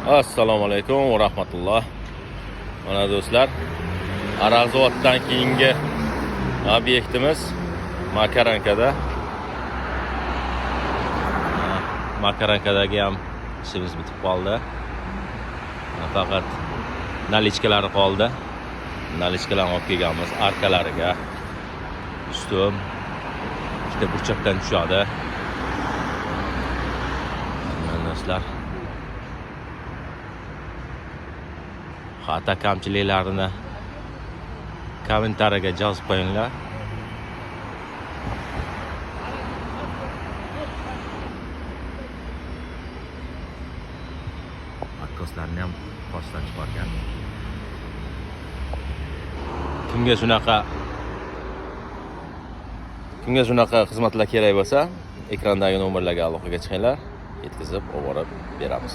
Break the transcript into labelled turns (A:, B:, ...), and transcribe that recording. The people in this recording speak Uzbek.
A: Assalomu alaykum va rahmatulloh. Mana do'stlar, Aroq zavoddan keyingi obyektimiz Makarankada. Makarankadagi ham ishimiz bitib qoldi. Faqat nalichkalari qoldi. Nalichkalarni olib kelganmiz arkalariga. Ustum ikkita burchakdan tushadi. Mana do'stlar, xato kamchiliklarini kommentariyaga yozib qo'yinglar. Akkoslarni ham postdan chiqargan. Kimga shunaqa xizmatlar kerak bo'lsa, ekrandagi nomerlarga aloqaga chiqinglar, yetkazib olib beramiz.